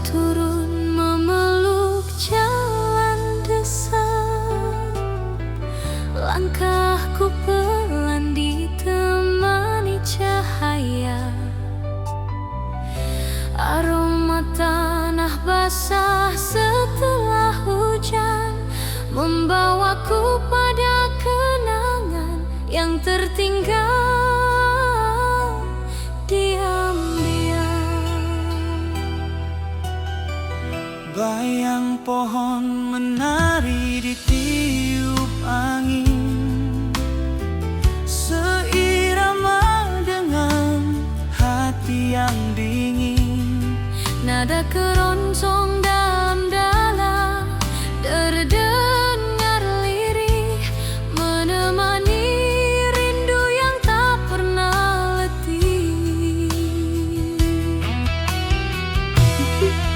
turun memeluk jalan desa, langkahku pelan ditemani cahaya. Aroma tanah basah setelah hujan membawaku pada kenangan yang tertinggal diam-diam. Bayang pohon menari di tiup angin, seirama dengan hati yang dingin. Nada keroncong dalam-dalam terdengar lirih, menemani rindu yang tak pernah letih.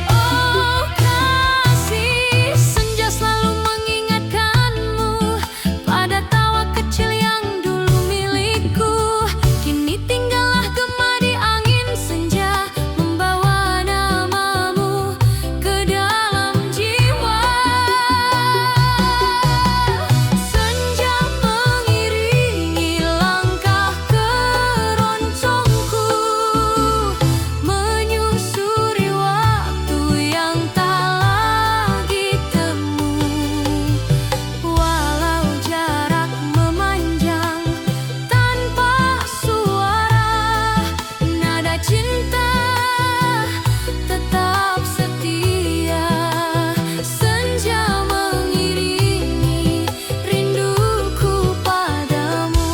Oh kasih, senja selalu mengingatkanmu pada tawa kecil yang dulu milikku. Kini tinggallah gema di angin senja, membawa namamu ke dalam jiwa. Senja mengiringi langkah keroncongku, menyusuri waktu yang tak lagi temu. Walau jarak memanjang tanpa suara, nada cinta tetap setia. Senja mengiringi rinduku padamu.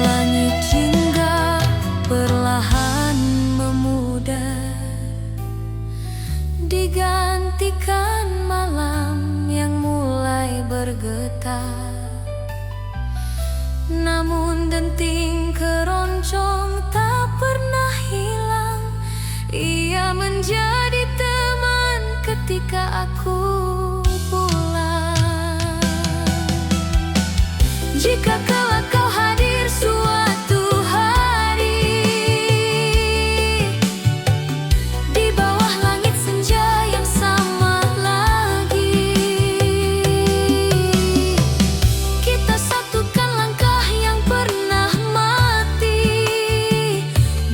Langit jingga perlahan memudar, digantikan malam yang mulai bergetar. Namun denting keroncong tak pernah hilang, ia menjadi teman ketika aku pulang. Jika kelak kau hadir suatu hari di bawah langit senja yang sama lagi, kita satukan langkah yang pernah mati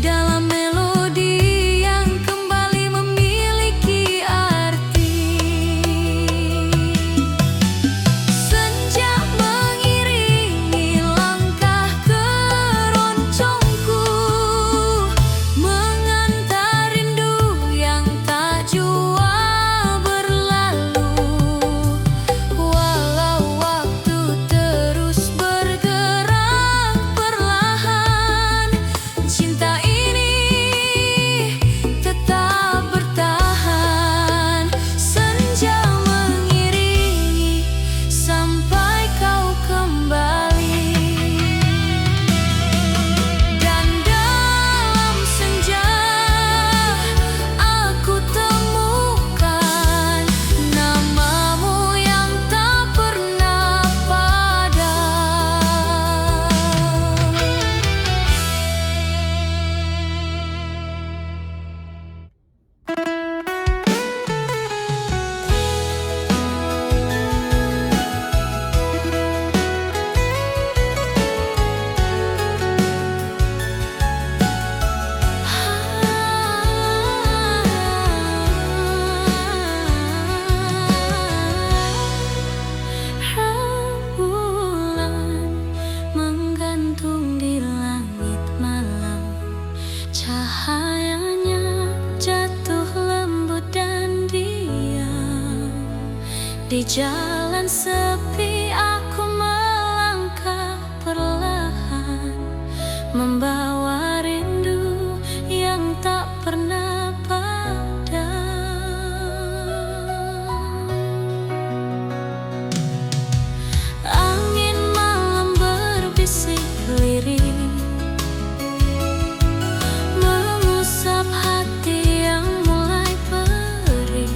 dalam melodi yang kembali memiliki arti. Senja mengiringi langkah keroncongku, mengantar rindu yang tak jua berlalu. Walau waktu terus bergerak perlahan, cinta ini tetap bertahan. Senja mengiringi sampai kau kembali, dan dalam senja aku temukan namamu yang tak pernah padam. Rembulan menggantung di langit malam, cahayanya jatuh lembut dan diam. Di jalan sepi aku melangkah perlahan, membawa rindu yang tak pernah padam. Angin malam berbisik lirih, mengusap hati yang mulai perih.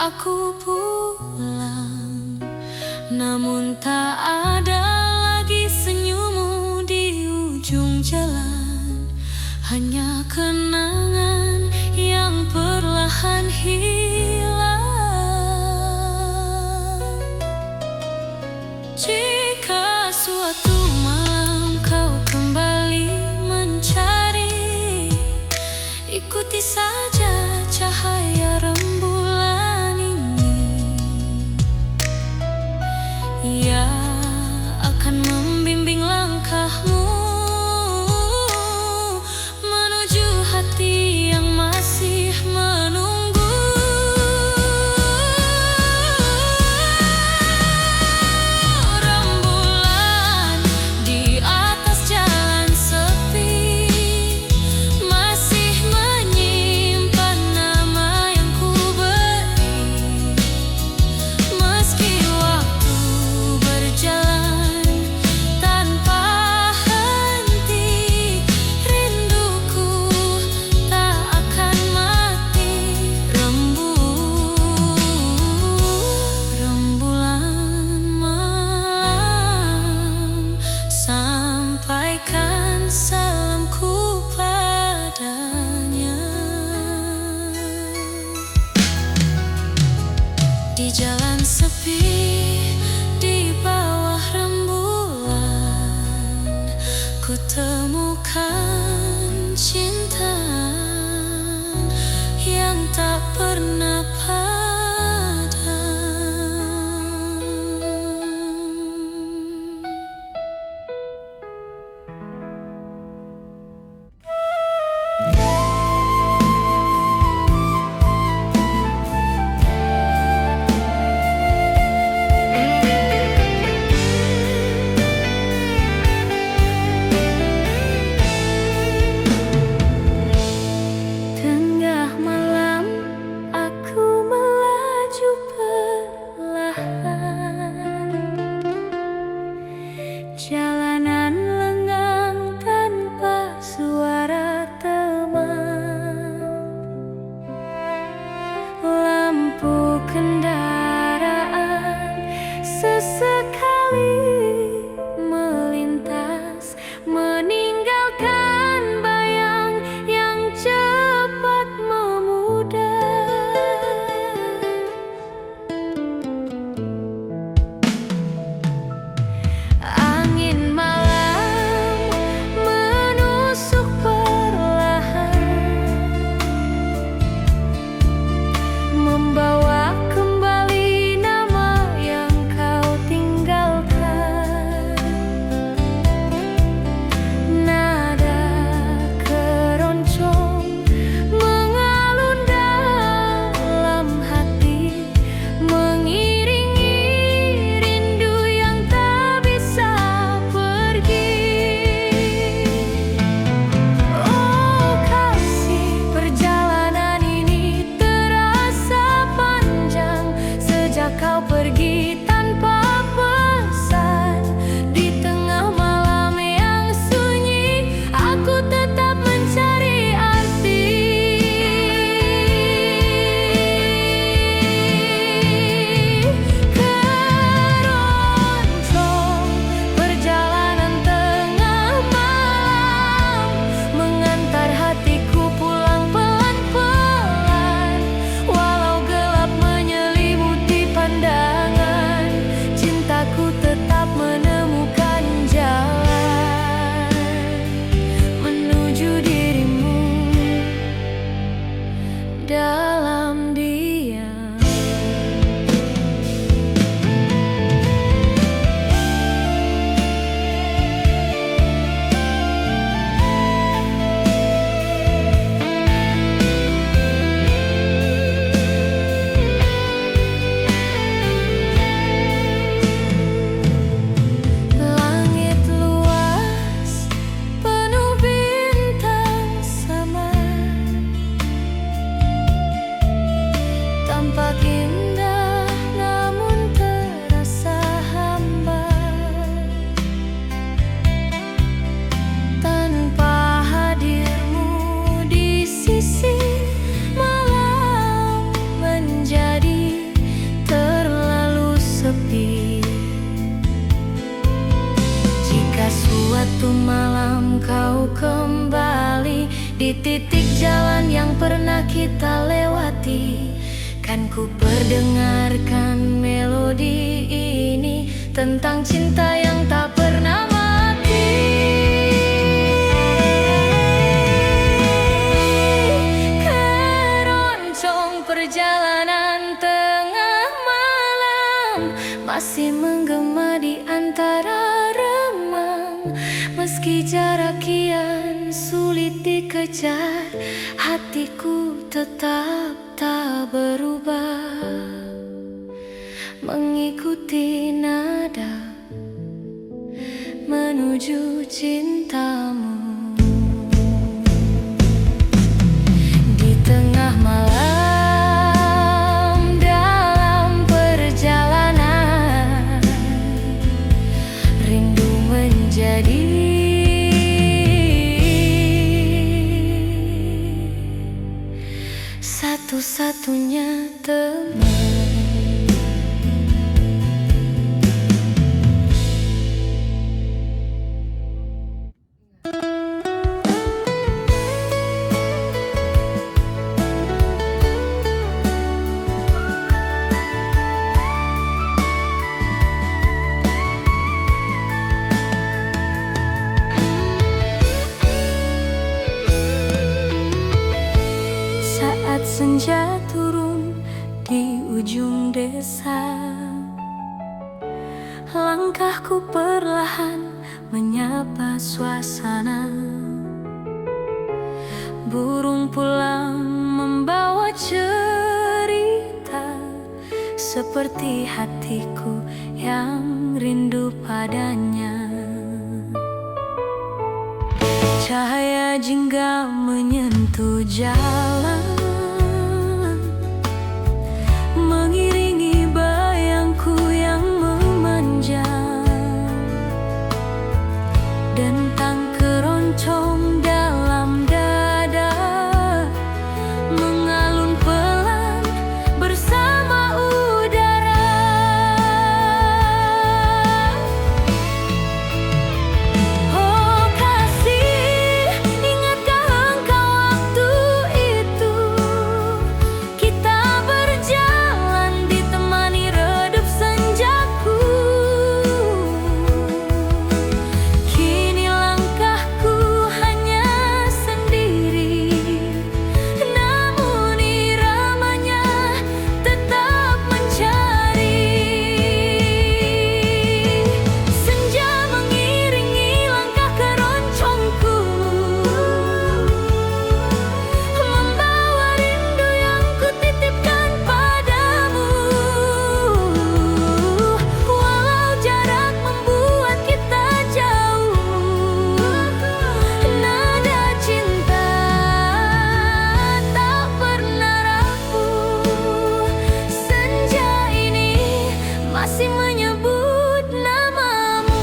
aku pulang, namun tak ada lagi senyummu di ujung jalan. Hanya kenangan yang perlahan hilang. Jika suatu malam kau kembali mencari, ikuti saja cahaya rembulan ini. Ia akan membimbing langkahmu menuju hati yang masih menunggu. Rembulan di atas jalan sepi masih menyimpan nama yang ku beri. Meski waktu berjalan tanpa henti, rinduku tak akan mati. Rembulan malam, sampaikan salamku padanya. Di jalan sepi, di bawah rembulan, ku temukan cinta yang tak pernah padam. titik jalan yang pernah kita lewati, kan ku perdengarkan melodi ini tentang cinta yang tak pernah mati. Keroncong perjalanan tengah malam masih menggema di antara remang. Meski jarak kian sulit dikejar, hatiku tetap tak berubah, mengikuti nada menuju cintamu. Di tengah malam dalam perjalanan, rindu menjadi satu-satunya teman. Senja turun di ujung desa, langkahku perlahan menyapa suasana. Burung pulang membawa cerita, seperti hatiku yang rindu padanya. Cahaya jingga menyentuh jalan, mengiringi bayangku yang memanjang. Dentang keroncong dalam dada mengalun pelan bersama udara. Oh kasih, ingatkah engkau waktu itu kita berjalan ditemani redup senjaku. Kini langkahku hanya sendiri, namun iramanya tetap mencari. Senja mengiringi langkah keroncongku, membawa rindu yang kutitipkan padamu. Walau jarak membuat kita jauh, nada cinta tak pernah rapuh. Senja ini masih menyebut namamu.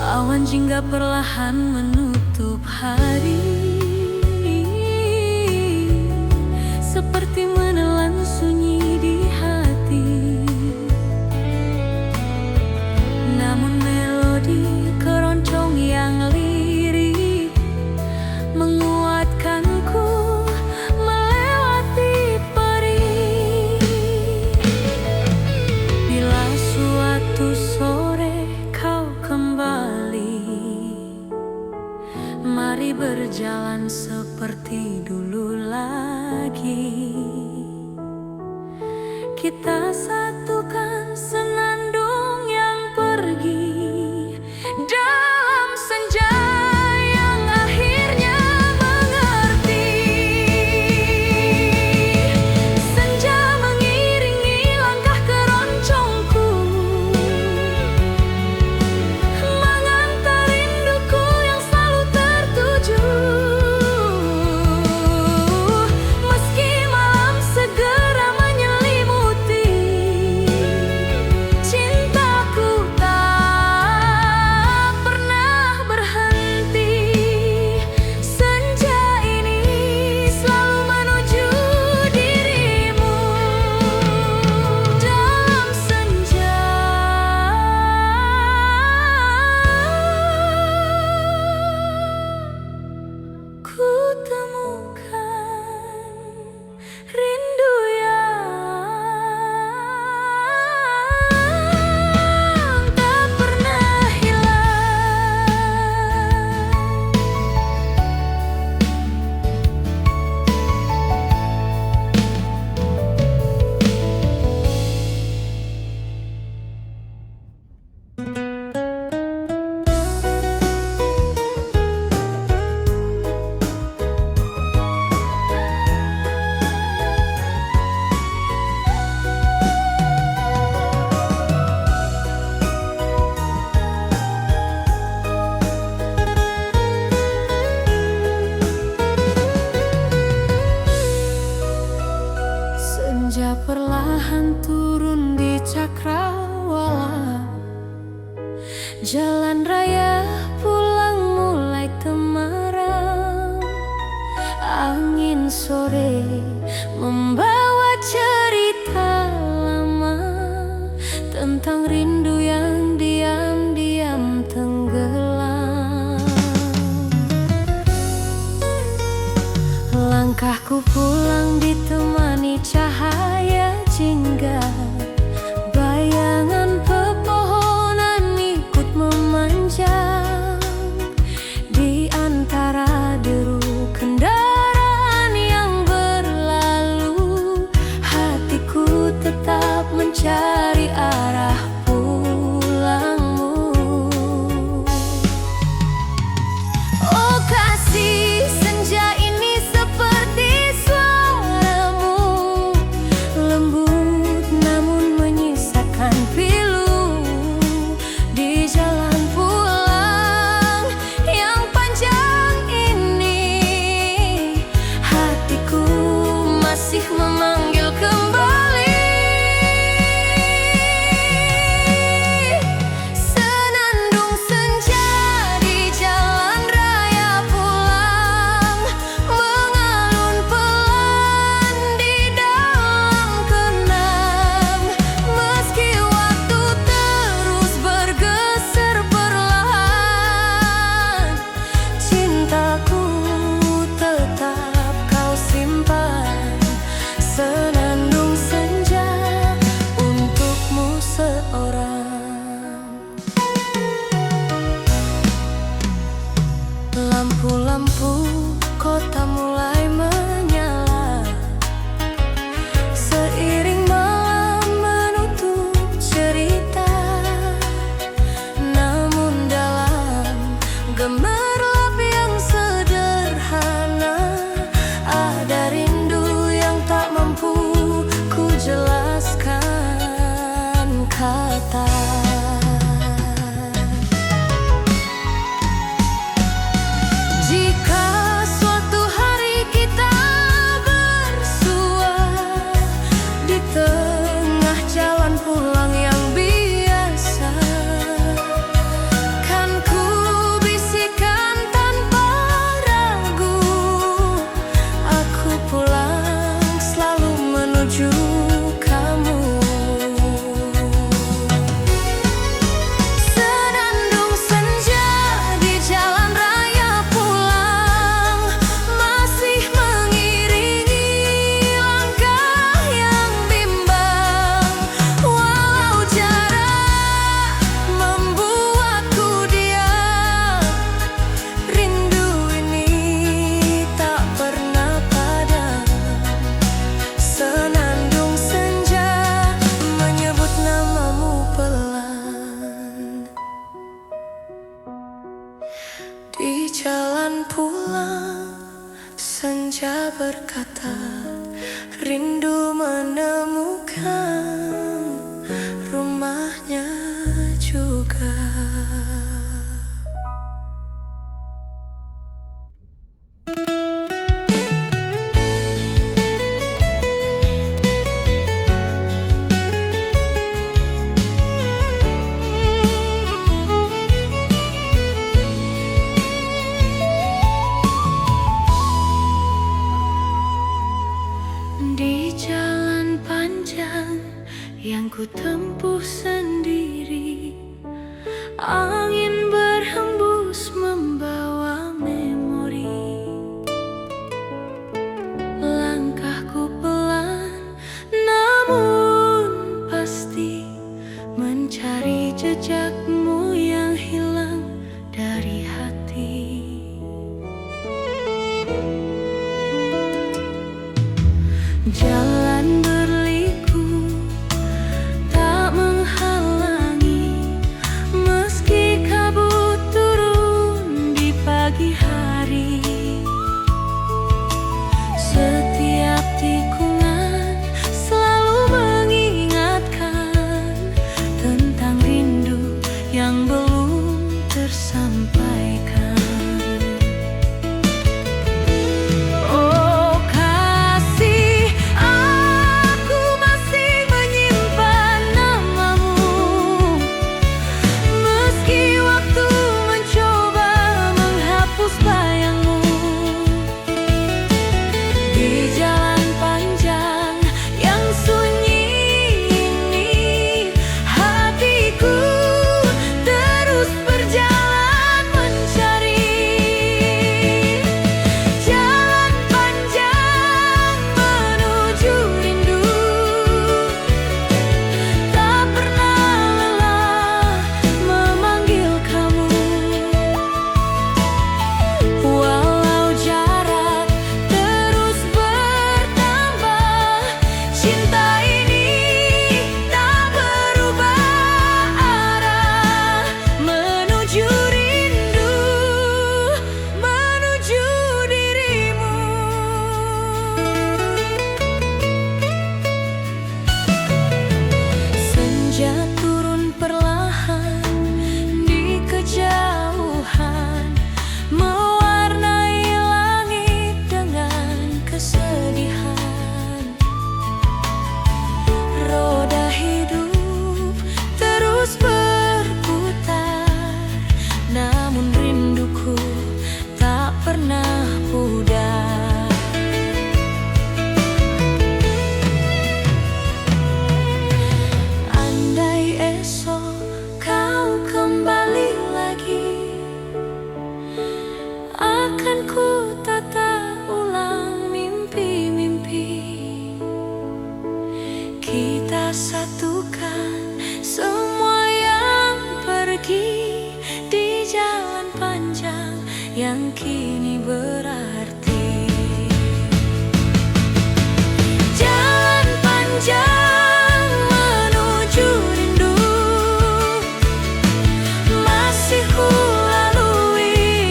Awan jingga perlahan menutup hari, seperti menelan sunyi di hati. Namun melodi keroncong yang lirik menguatkanku melewati perih. Bila suatu sore kau kembali, mari berjalan seperti dulu lagi. Kita satukan senandung yang pergi dalam senja yang akhirnya mengerti. Senja mengiringi langkah keroncongku, mengantar rinduku yang selalu gemerlap yang sederhana. Ada rindu yang tak mampu ku jelaskan kata. Jika suatu hari kita bersua di tengah jalan pulang yang biasa, kan ku bisikan tanpa ragu, aku pulang selalu menuju kamu. Senandung senja di jalan raya pulang masih mengiringi langkah yang bimbang. Walau jarak membuatku diam, rindu ini tak pernah padam. Senandung senja menyebut namamu pelan. Di jalan pulang senja berkata, rindu menemukan rumahnya juga. Di jalan panjang yang ku tempuh sendiri, angin berhembus membawa memori. Langkahku pelan namun pasti, mencari jejakmu yang hilang dari hati. Jalan berliku tak menghalangi, meski kabut turun di pagi hari. Setiap tikungan selalu mengingatkan tentang rindu yang belum tersampaikan. Oh kasih, aku masih menyimpan namamu, meski waktu mencoba menghapus bayangmu. Di jalan panjang yang sunyi ini, hatiku terus berjalan mencari. Jalan panjang menuju rindu, tak pernah lelah memanggil kamu. Walau jarak terus bertambah, cinta ini tak berubah arah, menuju rindu, menuju dirimu. Senja turun perlahan di kejauhan, mewarnai langit dengan kesedihan. Roda hidup terus berputar, namun rinduku tak pernah pudar. Andai esok kau kembali lagi, akan ku tata ulang mimpi-mimpi. Kita satukan semua yang pergi di jalan panjang yang kini berarti. Jalan panjang menuju rindu, masih ku lalui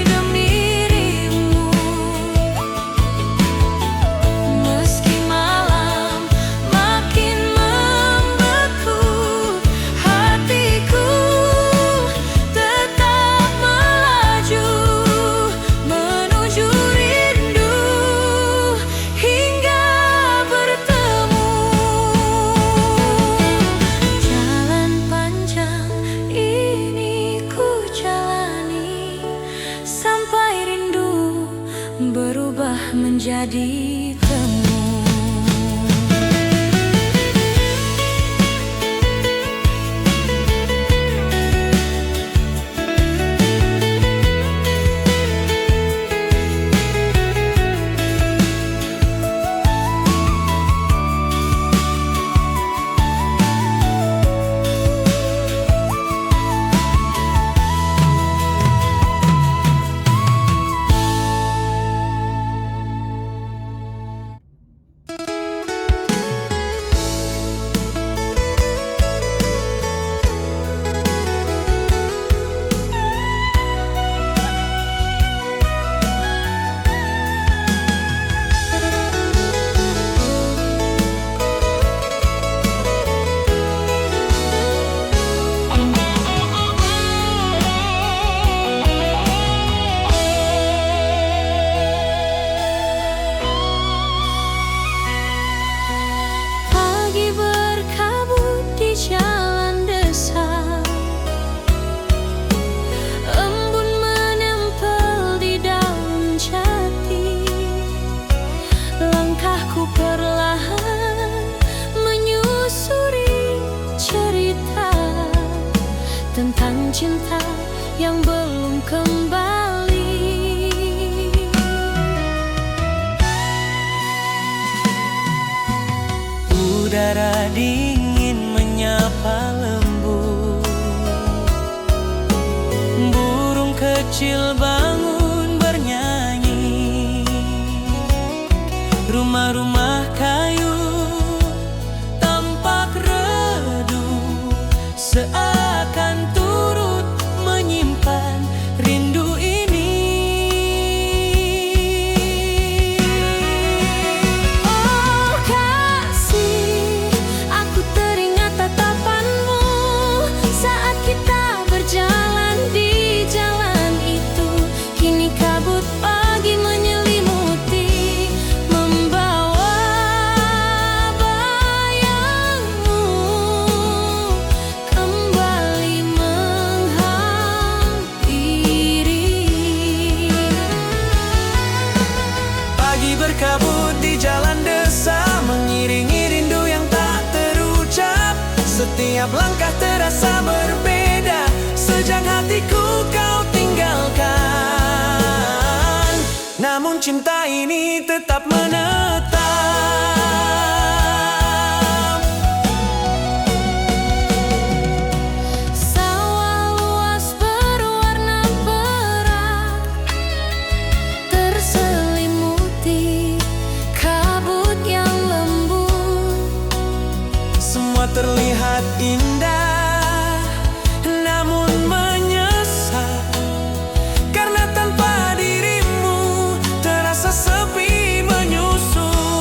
menjadi temu. Tentang cinta yang belum kembali. Udara dingin menyapa lembut, burung kecil bangun bernyanyi, rumah-rumah kayu tampak redup, seakan turut menyimpan rindu ini. Oh kasih, aku teringat tatapanmu saat kita berjalan di jalan itu. Kini kabut pagi menyelimuti, membawa bayangmu kembali menghampiri. Pagi berkabut di jalan desa, mengiringi rindu yang tak terucap. Setiap langkah terasa berbeda sejak hatiku kau tinggalkan. Namun cinta ini tetap menetap. Sawah luas berwarna perak, terselimuti kabut yang lembut. Semua terlihat indah, namun menyesal, karena tanpa dirimu terasa sepi menyusul.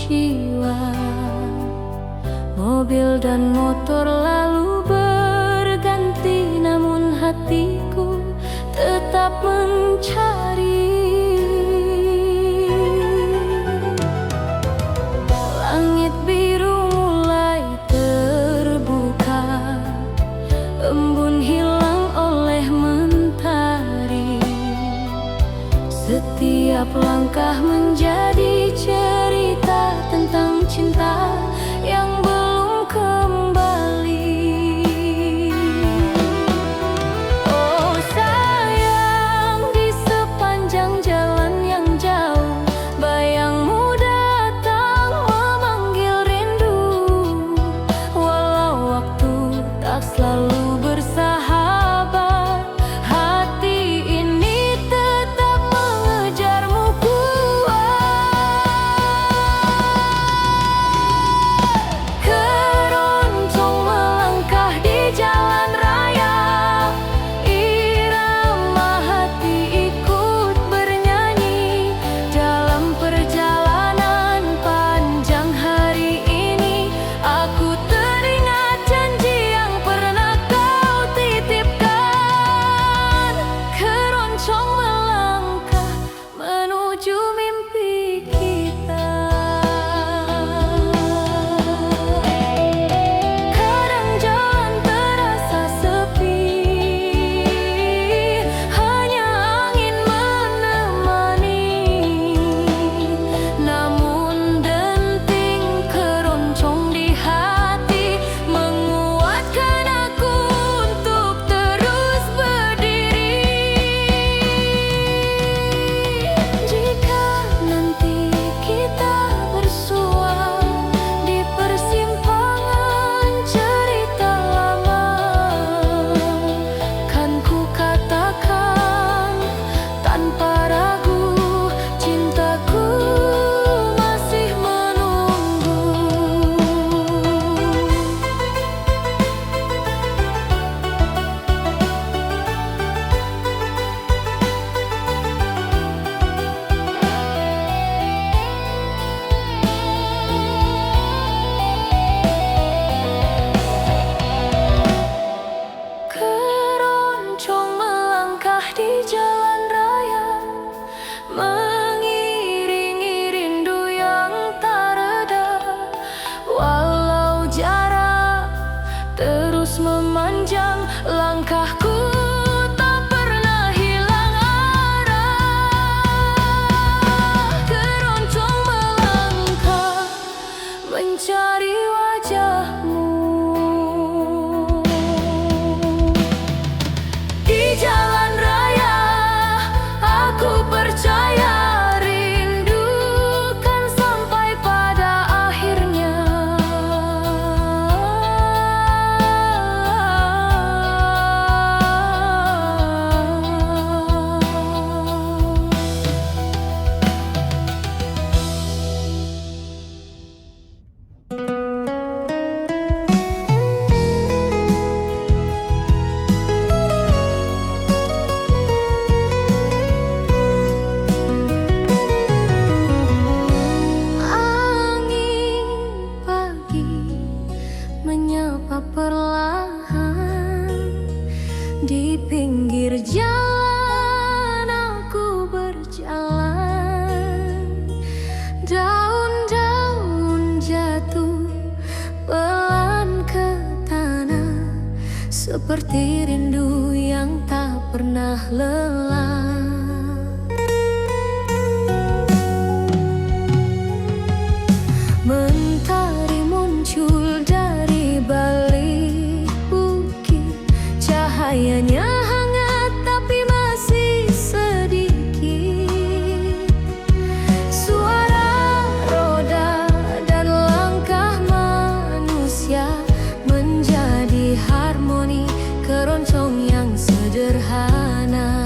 jiwa. Mobil dan motor lalu berganti, namun hatiku tetap mencari. Langit biru mulai terbuka, embun hilang oleh mentari. Setiap langkah menjadi cerita tentang cinta yang belum kembali. Oh sayang, di sepanjang jalan yang jauh, bayangmu datang memanggil rindu. Walau waktu tak selalu bersahabat, hati ini tetap mengejarmu kuat. Keroncong melangkah di jalan raya, irama hati ikut bernyanyi. Dalam perjalanan panjang hari ini, aku teringat janji yang pernah kau titipkan. Keroncong melangkah menuju mimpi kita. Kadang jalan terasa sepi, hanya angin menemani. Namun denting keroncong di hati menguatkan aku untuk terus berdiri. Jika nanti kita bersua di persimpangan cerita lama, kan ku katakan tanpa ragu, cintaku masih menunggu. Keroncong melangkah di jalan raya, mengiringi rindu yang tak reda. Walau jarak terus memanjang, langkahku tak pernah hilang arah. Keroncong melangkah mencari wajahmu. Di jalan raya, aku percaya rindu kan sampai pada akhirnya. Angin pagi menyapa perlahan, di pinggir jalan aku berjalan. Daun-daun jatuh pelan ke tanah, seperti rindu yang tak pernah lelah. Mentari muncul dari balik bukit, cahayanya hangat tapi masih sedikit. Suara roda dan langkah manusia menjadi harmoni keroncong yang sederhana.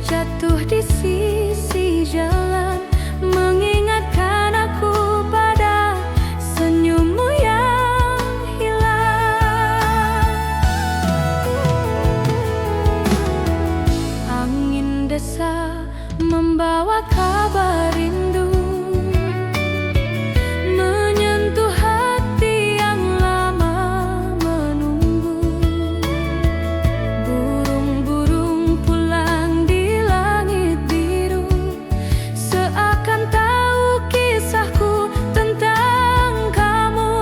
jatuh di sisi jalan, mengingatkan aku pada senyummu yang hilang. Angin desa membawa kabar rindu, menyentuh hati yang lama menunggu. Burung-burung pulang di langit biru, seakan tahu kisahku tentang kamu.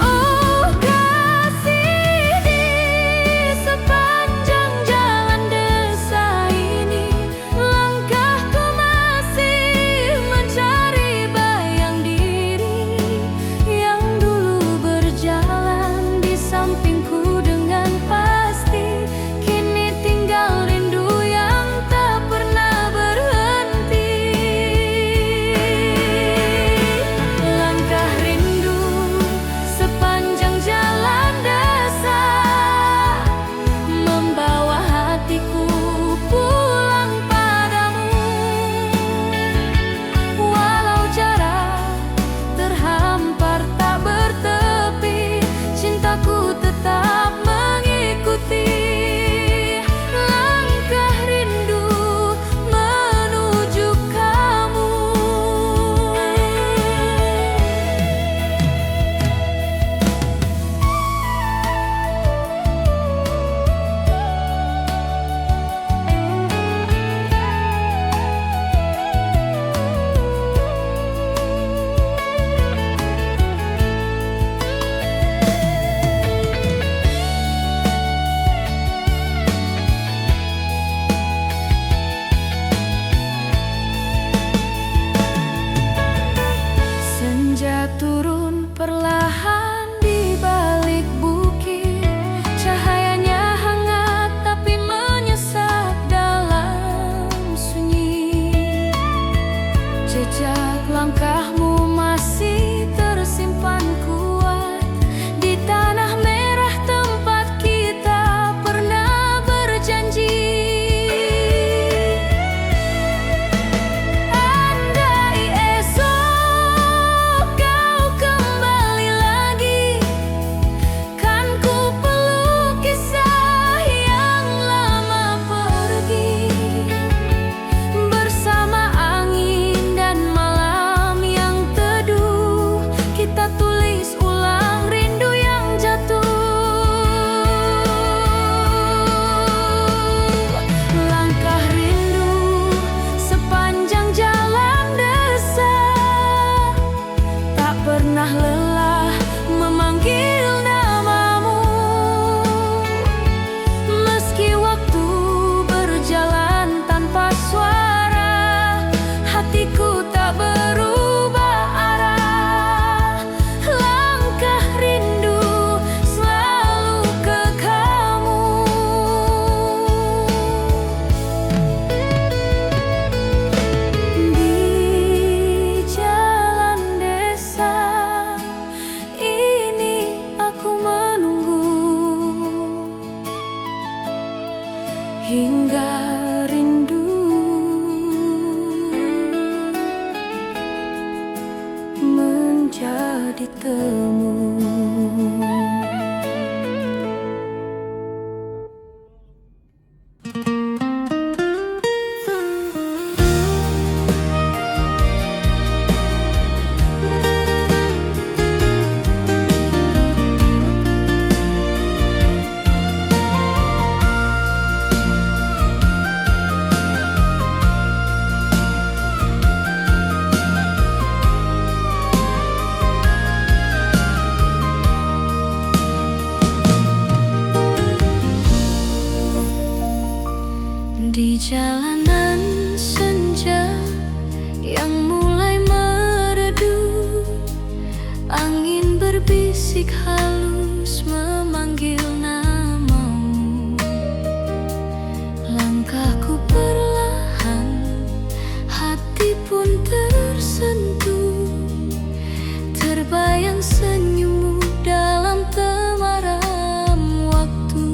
Oh kasih, di sepanjang jalan desa ini, langkahku masih mencari bayang diri yang dulu berjalan di sampingku dengan pasti. Kini tinggal rindu yang tak pernah berhenti. Langkah rindu sepanjang jalan desa, membawa hatiku pulang padamu. Walau jarak terhampar tak bertepi, cintaku tetap mengikuti langkah rindu menuju kamu. Senja turun perlahan di balik bukit, cahayanya hangat tapi menyesap dalam sunyi. Jejak langkahmu masih tersimpan kuat di tanah merah tempat kita pernah berjanji. Andai esok kau kembali lagi, kan ku peluk kisah yang lama pergi. Bersama angin dan malam yang teduh, kita tulis ulang rindu yang jatuh. Langkah rindu sepanjang jalan desa, tak pernah lelah memanggil namamu. Meski waktu berjalan tanpa suara, hatiku tak berubah arah. Langkah rindu selalu ke kamu. Di jalan desa ini aku menunggu hingga rindu menjadi temu. Di jalanan senja yang mulai meredup, angin berbisik halus memanggil namamu. Langkahku perlahan, hati pun tersentuh, terbayang senyummu dalam temaram waktu.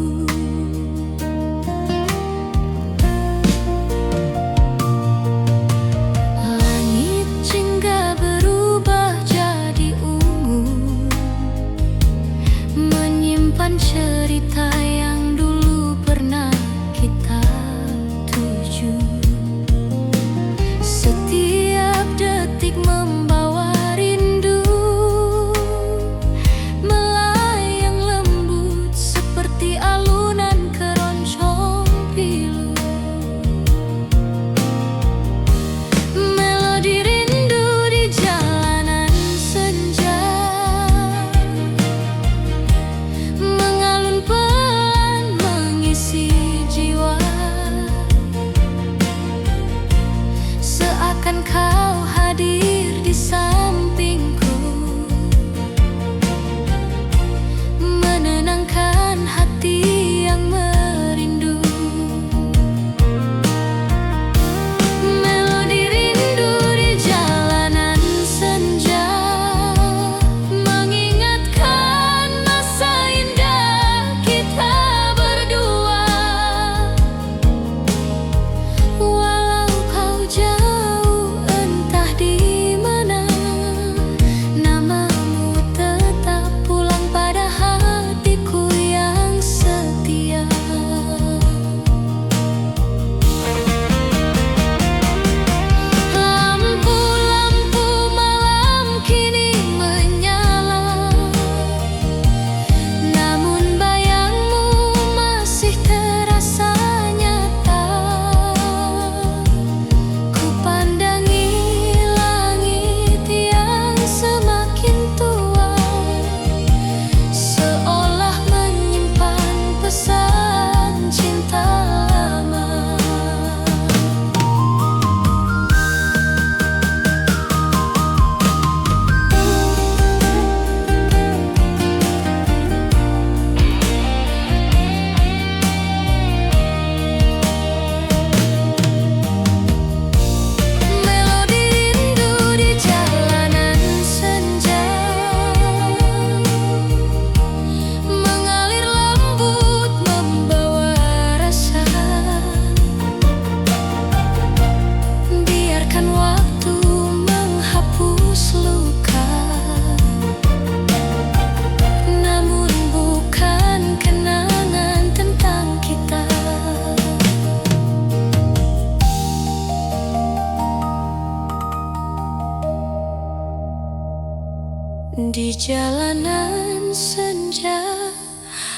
Di jalanan senja,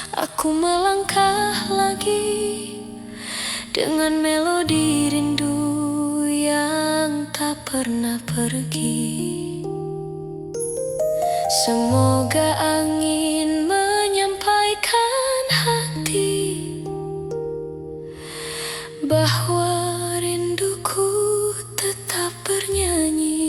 aku melangkah lagi dengan melodi rindu yang tak pernah pergi. Semoga angin menyampaikan hati bahwa rinduku tetap bernyanyi.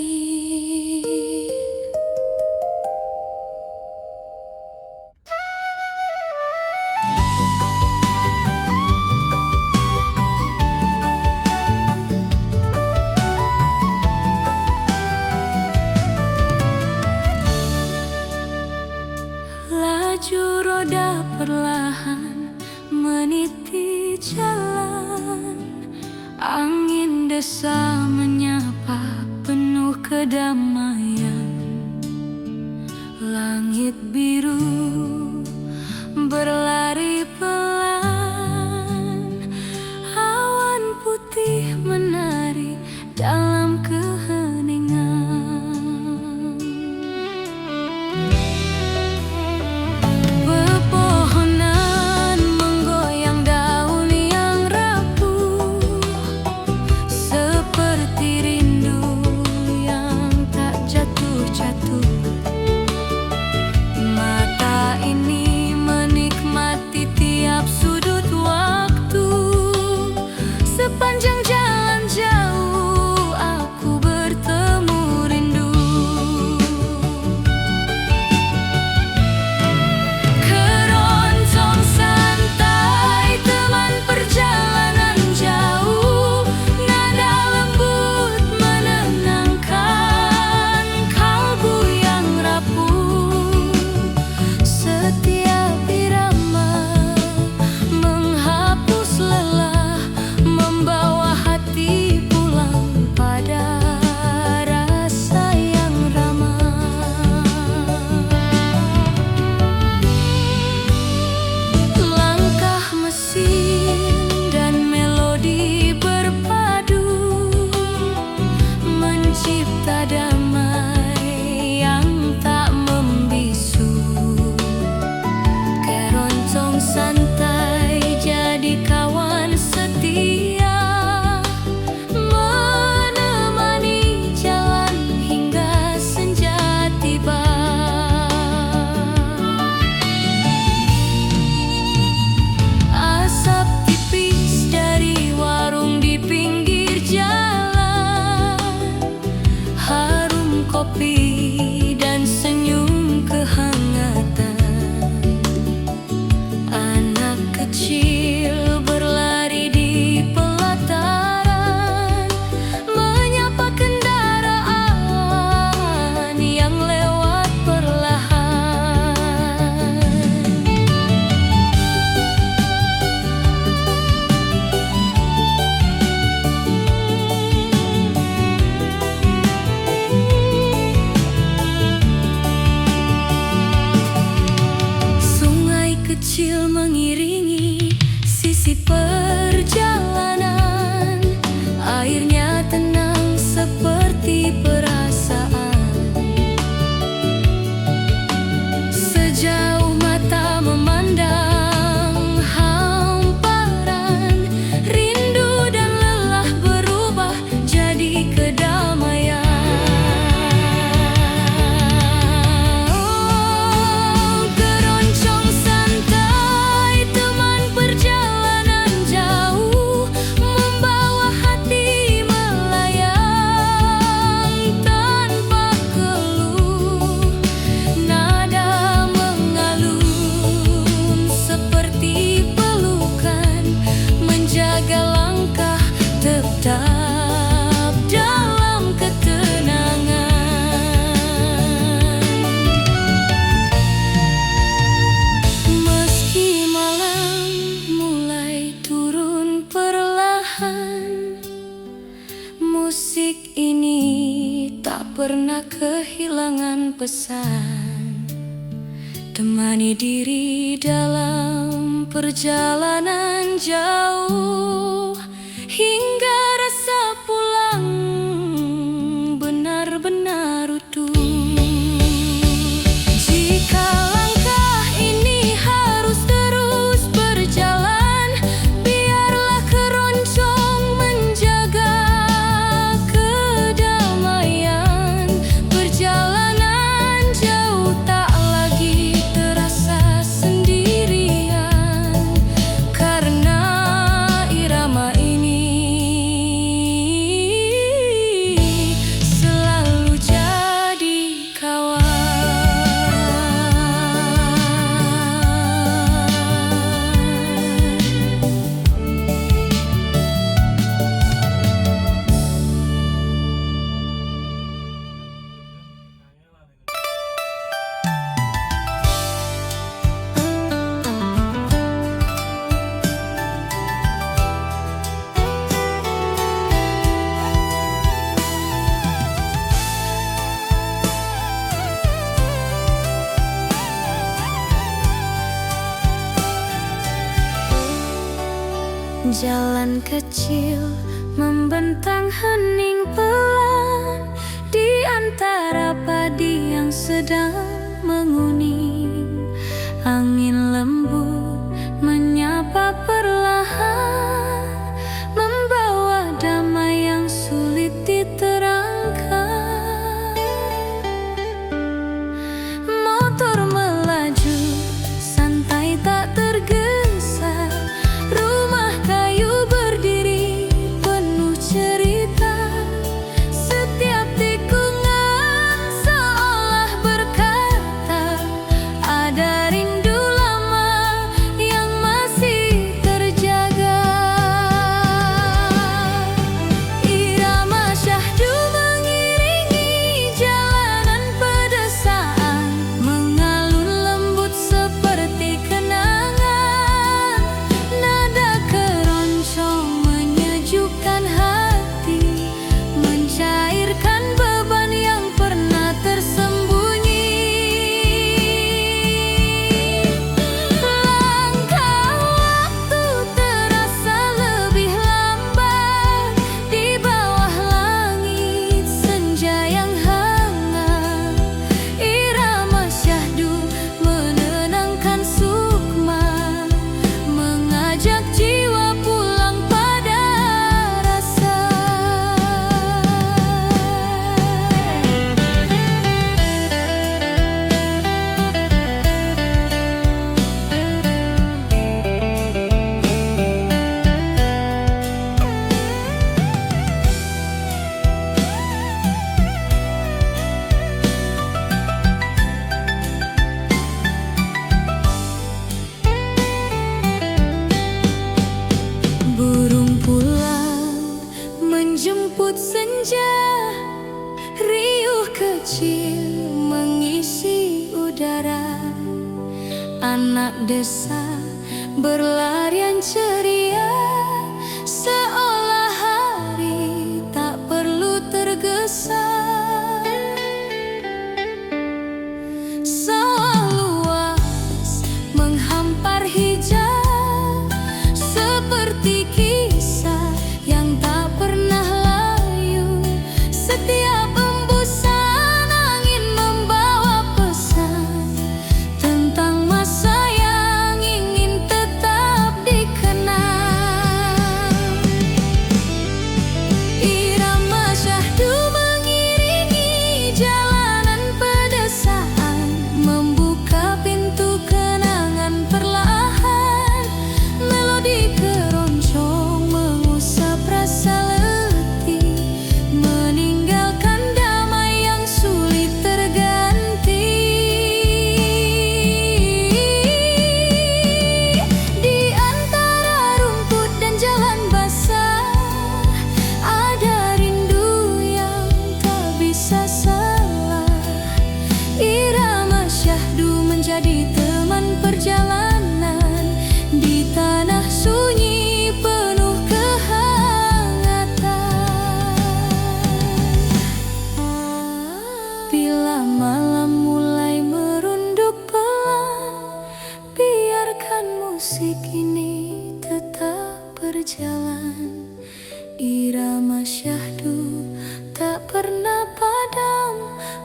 Laju roda perlahan meniti jalan, angin desa menyapa penuh kedamaian. Langit biru berlari pelan, awan putih menari dalam keheningan. Pepohonan menggoyang daun yang rapuh, seperti rindu yang tak jatuh-jatuh. Mata ini menikmati tiap sudut waktu. Sepanjang jalan jauh aku bertemu rindu. Keroncong santai teman perjalanan jauh, nada lembut menenangkan kalbu yang rapuh. Setiap irama menghapus lelah, membawa hati pulang pada rasa yang ramah. Langkah mesin dan melodi berpadu, mencipta damai yang tak membisu. Keroncong santai jadi kawan setia, menemani jalan hingga senja tiba. Asap tipis dari warung di pinggir jalan, harum kopi dan senyum kehangatan. Anak kecil berlari di pelataran, menyapa kendaraan yang lewat perlahan. Sungai kecil mengiringi sisi perjalanan, airnya tenang seperti perasaan. Sejauh mata memandang hamparan, rindu dan lelah berubah jadi kedamaian. Keroncong santai teman perjalanan jauh, membawa hati melayang tanpa keluh. Nada mengalun seperti pelukan, menjaga langkah tetap dalam ketenangan. Meski malam mulai turun perlahan, musik ini tak pernah kehilangan pesan. Temani diri dalam perjalanan jauh, hingga rasa pulang benar-benar utuh. Jalan kecil membentang hening pelan di antara padi yang sedang menguning. Angin lembut menyapa perlahan, membawa damai yang sulit diterangkan. Motor melaju santai tak tergesa, rumah kayu berdiri penuh cerita. Setiap tikungan seolah berkata, ada rindu lama yang masih terjaga. Irama syahdu mengiringi jalanan pedesaan, mengalun lembut seperti kenangan. Nada keroncong menyejukkan hati, mencairkan beban yang pernah tersembunyi. Langkah waktu terasa lebih lambat di bawah langit senja yang hangat. Irama syahdu menenangkan sukma, mengajak jiwa pulang pada rasa. Burung pulang menjemput senja, riuh kecil mengisi udara. Anak desa berlarian ceria, seolah hari tak perlu tergesa. Sawah luas menghampar hijau, seperti kisah yang tak pernah layu. Setiap embusan angin membawa pesan tentang masa yang ingin tetap dikenang. Irama syahdu mengiringi jalanan pedesaan, membuka pintu kenangan perlahan. Melodi keroncong mengusap rasa letih, meninggalkan damai yang sulit terganti. Di antara rumput dan jalan basah, ada rindu yang tak bisa salah. Irama syahdu menjadi teman perjalanan di tanah sunyi penuh kehangatan. Bila malam mulai merunduk pelan, biarkan musik ini tetap berjalan. Irama syahdu tak pernah padam,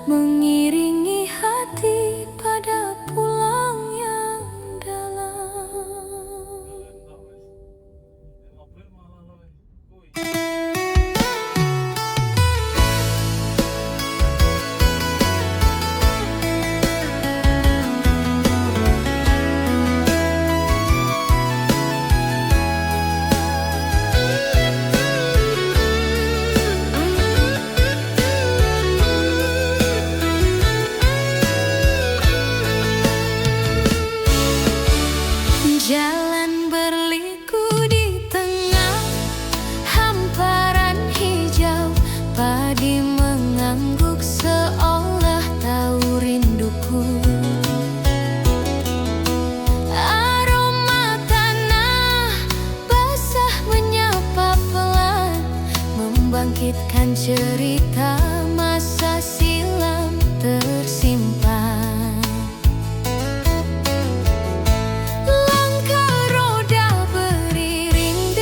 mengiringi hati pada pulang yang dalam. Jalan berliku di tengah hamparan hijau, padi mengangguk seolah tahu rinduku. Aroma tanah basah menyapa pelan, membangkitkan cerita masa silam tersimpan. Langkah roda beriring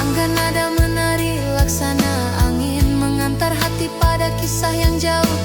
Bangga nada menari laksana angin, mengantar hati pada kisah yang jauh